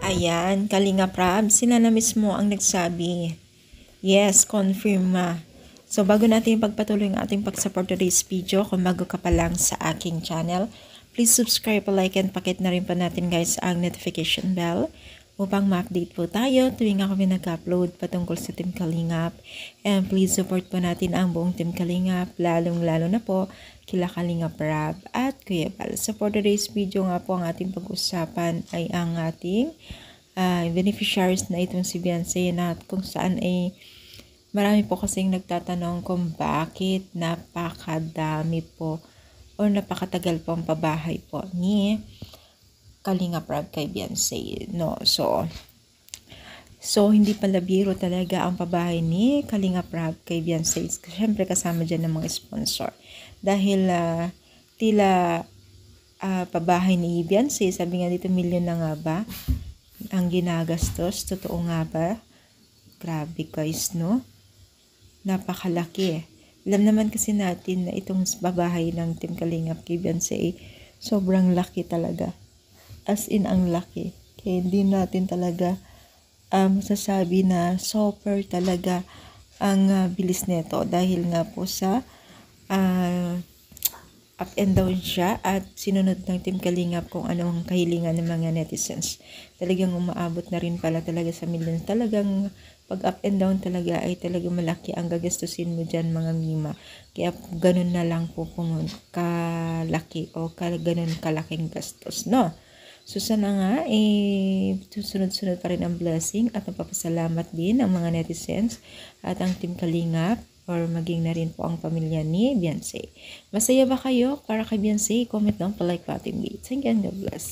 Ayan, Kalinga Prab, sila na mismo ang nagsabi. Yes, confirm ma. So, bago natin pagpatuloy ang ating pag-support today's video, kung bago ka pa lang sa aking channel, please subscribe, like, and pakit na rin pa natin guys ang notification bell upang ma-update po tayo tuwing ako nag-upload patungkol sa Team Kalingap. And please support po natin ang buong Team Kalingap, lalong-lalo na po kila Kalinga Prab at Kuya Bal. So for today's video nga po, ang ating pag-usapan ay ang ating beneficiaries na itong si Beyonce, na kung saan ay marami po kasing nagtatanong kung bakit napakadami po o napakatagal po ang pabahay po ni Kalinga Prab kay Beyonce, no? So hindi pala biro talaga ang pabahay ni Kalinga Prab kay Beyonce. Siyempre kasama dyan ng mga sponsor. Dahil tila pabahay ni Beyonce, sabi nga dito, milyon na nga ba ang ginagastos? Totoo nga ba? Grabe guys, no? Napakalaki. Alam naman kasi natin na itong babahay ng Team Kalingap kay Beyonce, sobrang laki talaga. As in, ang laki. Kaya hindi natin talaga masasabi na super talaga ang bilis nito. Dahil nga po sa up and down siya at sinunod ng Team Kalingap kung ano ang kahilingan ng mga netizens. Talagang umaabot na rin pala talaga sa milyon. Talagang pag up and down talaga ay talagang malaki ang gagastusin mo dyan mga mima. Kaya ganun na lang po kung kalaki o ganun kalaking gastos, no? So sana nga, sunod-sunod pa rin ang blessing at napapasalamat din ang mga netizens at ang Team Kalingap or maging na rin po ang pamilya ni Beyonce. Masaya ba kayo para kay Beyonce? Comment down, pa-like button. Thank you and God bless.